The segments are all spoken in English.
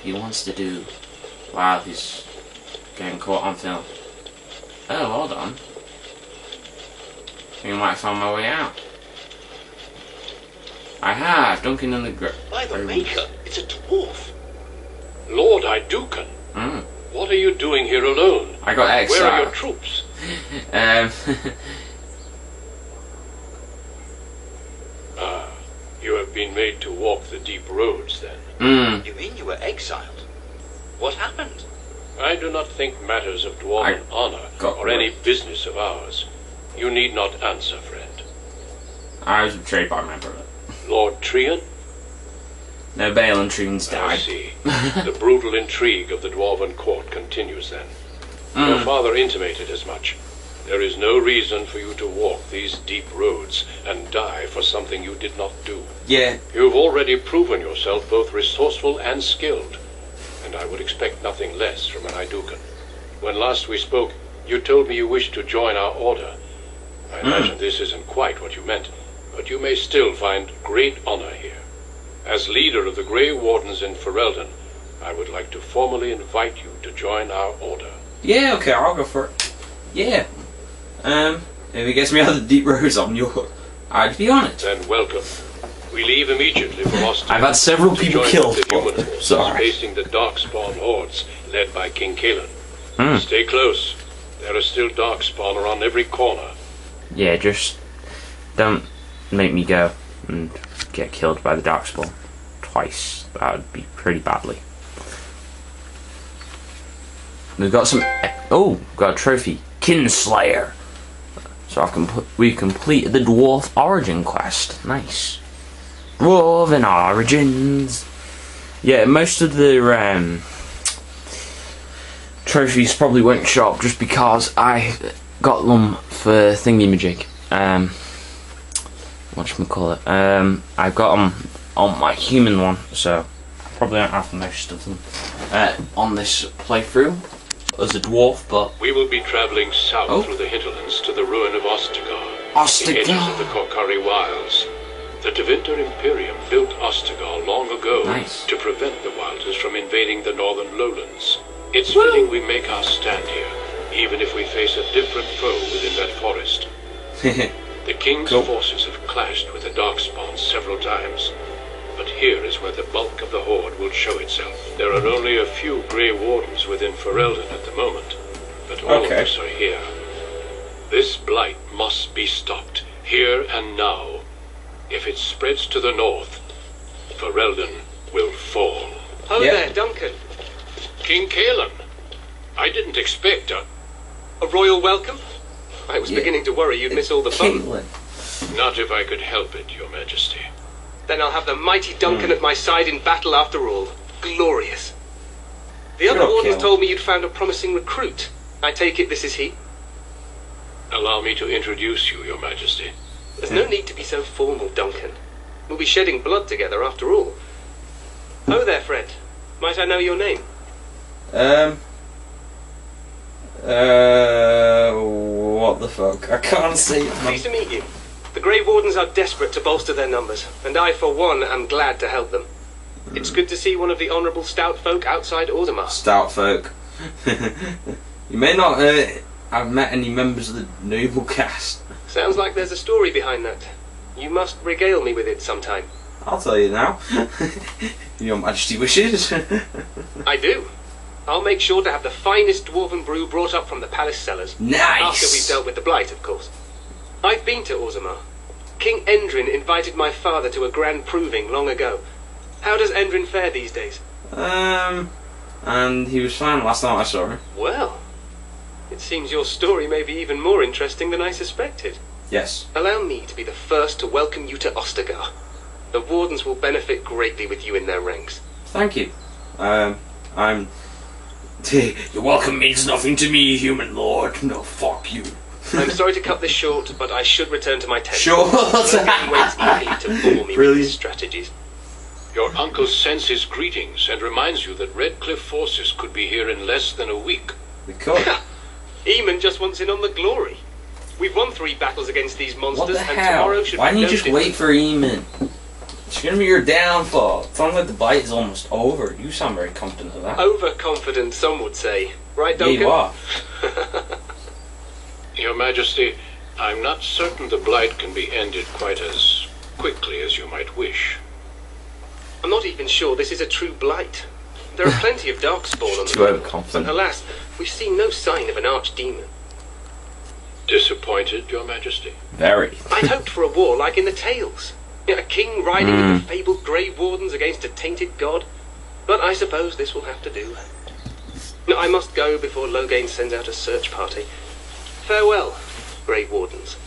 he wants to do while he's getting caught on film. Oh, hold on. I think I might have found my way out. I have, Duncan in the By the Maker, it's a dwarf. Lord Idukan, what are you doing here alone? I got exiled. Where are your troops? You have been made to walk the deep roads, then? You mean you were exiled? What happened? I do not think matters of dwarven honor or any business of ours. You need not answer, friend. I was betrayed by my brother. Lord Trian? No, Balin Trian's died. I see. The brutal intrigue of the dwarven court continues, then. Your father intimated as much. There is no reason for you to walk these deep roads and die for something you did not do. Yeah. You've already proven yourself both resourceful and skilled, and I would expect nothing less from an Idukan. When last we spoke, you told me you wished to join our order. I imagine this isn't quite what you meant, but you may still find great honor here. As leader of the Grey Wardens in Ferelden, I would like to formally invite you to join our order. Yeah, okay, I'll go for it. Yeah. If it gets me out of the deep roads on your... I'd be on it. Then welcome. We leave immediately for Oster. I've had several people killed, the human but... forces Sorry. facing the Darkspawn hordes, led by King Kaelan. Stay close. There are still Darkspawn around every corner. Yeah, just... don't make me go and get killed by the Darkspawn twice. That would be pretty badly. We've got some... oh, we've got a trophy. Kinslayer. So we completed the Dwarf Origin quest. Nice. Dwarven Origins. Yeah, most of the trophies probably won't show up just because I got them for thingy-majig. Whatchamacallit. I've got them on my human one, so I probably don't have most of them on this playthrough as a dwarf, but... We will be travelling south through the hinterlands to the ruin of Ostagar. Ostagar! The edges of the Korkari Wilds. The Tevinter Imperium built Ostagar long ago to prevent the Wilders from invading the northern lowlands. It's fitting we make our stand here, even if we face a different foe within that forest. The King's forces have clashed with the Darkspawn several times, but here is where the bulk of the horde will show itself. There are only a few Grey Wardens within Ferelden at the moment, but all of us are here. This blight must be stopped, here and now. If it spreads to the north, Ferelden will fall. Oh there, Duncan. King Kaelan, I didn't expect a royal welcome? I was beginning to worry you'd miss all the fun. Not if I could help it, Your Majesty. Then I'll have the mighty Duncan at my side in battle after all. Glorious. The other wardens told me you'd found a promising recruit. I take it this is he? Allow me to introduce you, Your Majesty. There's no need to be so formal, Duncan. We'll be shedding blood together after all. Oh there, friend. Might I know your name? What the fuck? I can't see it. Pleased to meet you. The Grey Wardens are desperate to bolster their numbers, and I, for one, am glad to help them. It's good to see one of the honourable stout folk outside Ordomar. Stout folk. You may not have met any members of the Noble cast. Sounds like there's a story behind that. You must regale me with it sometime. I'll tell you now. Your Majesty wishes. I do. I'll make sure to have the finest dwarven brew brought up from the palace cellars. Nice! After we've dealt with the blight, of course. I've been to Orgrimmar. King Endrin invited my father to a grand proving long ago. How does Endrin fare these days? And he was fine last time I saw him. Well, it seems your story may be even more interesting than I suspected. Yes. Allow me to be the first to welcome you to Ostagar. The Wardens will benefit greatly with you in their ranks. Thank you. Your welcome means nothing to me, human lord. No, fuck you. I'm sorry to cut this short, but I should return to my tent. Sure. He waits eagerly to bore me with his strategies. Your uncle sends his greetings and reminds you that Redcliffe forces could be here in less than a week. We could. Eamon just wants in on the glory. We've won 3 battles against these monsters, What the and hell? tomorrow should Why be didn't you just wait for Eamon? It's gonna be your downfall. It sounds like the blight is almost over. You sound very confident of that. Overconfident, some would say. Right, Duncan? Yeah, you are. Your Majesty, I'm not certain the blight can be ended quite as quickly as you might wish. I'm not even sure this is a true blight. There are plenty of darkspawn on the Too map, overconfident. but alas, we've seen no sign of an archdemon. Disappointed, Your Majesty? Very. I'd hoped for a war like in the tales. A king riding with the fabled Grey Wardens against a tainted god. But I suppose this will have to do. I must go before Loghain sends out a search party. Farewell, Grey Wardens.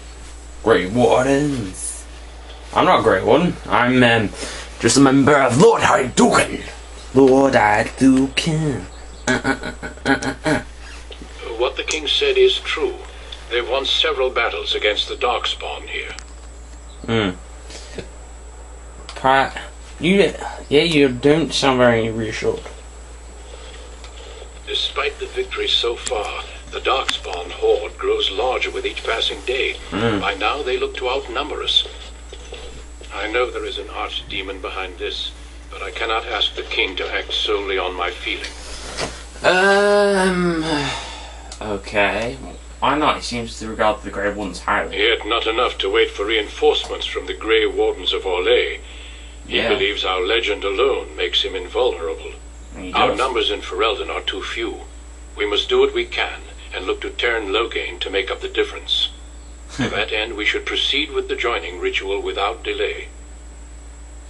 Grey Wardens. I'm not a Grey Warden. I'm just a member of Lord Hydukin. Lord Hydukin. What the king said is true. They've won several battles against the Darkspawn here. Pat, you don't sound very reassured. Despite the victory so far, the Darkspawn horde grows larger with each passing day. By now they look to outnumber us. I know there is an archdemon behind this, but I cannot ask the king to act solely on my feeling. Okay. Why not? He seems to regard the Grey Wardens highly. Yet not enough to wait for reinforcements from the Grey Wardens of Orlais. He believes our legend alone makes him invulnerable. Our numbers in Ferelden are too few. We must do what we can, and look to turn Loghain to make up the difference. To that end, we should proceed with the joining ritual without delay.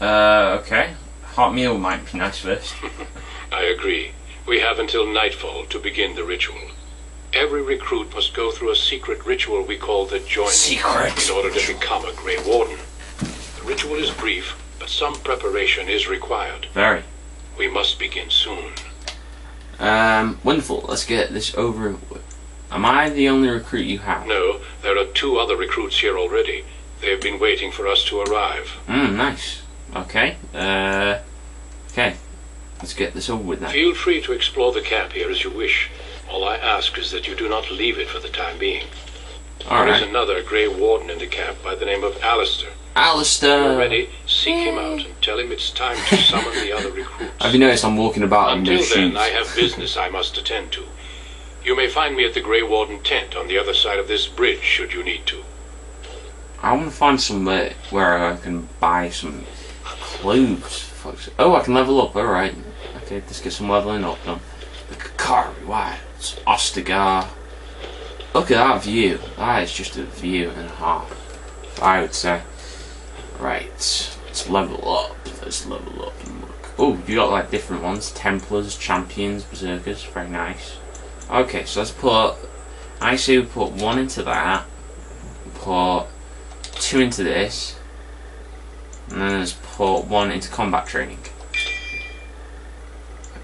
Okay. Hot meal might be nice first. I agree. We have until nightfall to begin the ritual. Every recruit must go through a secret ritual we call the joining in order to become a Grey Warden. The ritual is brief, but some preparation is required. Very. We must begin soon. Wonderful. Let's get this over with. Am I the only recruit you have? No, there are 2 other recruits here already. They have been waiting for us to arrive. Nice. Okay. Okay. Let's get this over with now. Feel free to explore the camp here as you wish. All I ask is that you do not leave it for the time being. There is another Grey Warden in the camp by the name of Alistair. Alistair! When you're ready, seek him out and tell him it's time to summon the other recruits. Have you noticed I'm walking about in no shoes? Until then, I have business I must attend to. You may find me at the Grey Warden tent on the other side of this bridge, should you need to. I want to find somewhere where I can buy some clothes. Oh, I can level up, alright. Okay, let's get some leveling up done. The Kakari Wilds, Ostagar. Look at that view. That is just a view and a half, I would say. Right, let's level up. Let's level up and look. Oh, you got like different ones. Templars, Champions, Berserkers. Very nice. Okay, so let's put... I say we put 1 into that. Put 2 into this. And then let's put 1 into combat training.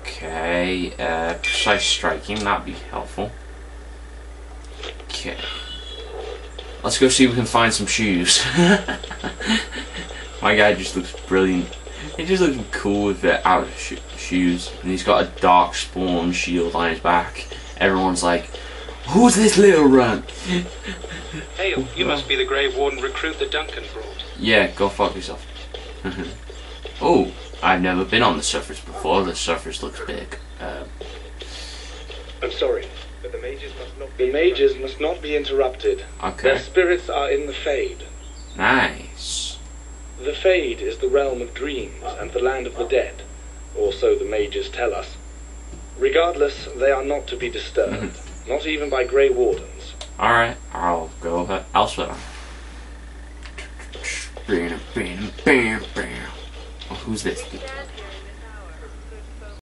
Okay, precise striking, that'd be helpful. Okay. Let's go see if we can find some shoes. My guy just looks brilliant. He just looks cool with the out shoes. And he's got a dark spawn shield on his back. Everyone's like, who's this little runt? Hail, you must be the Grey Warden recruit that Duncan brought. Yeah, go fuck yourself. Oh, I've never been on the surface before. The surface looks big. I'm sorry, but the mages must not be interrupted. Okay. Their spirits are in the Fade. Nice. The Fade is the realm of dreams and the land of the dead, or so the mages tell us. Regardless, they are not to be disturbed, not even by Grey Wardens. Alright, I'll go elsewhere. Oh, who's this?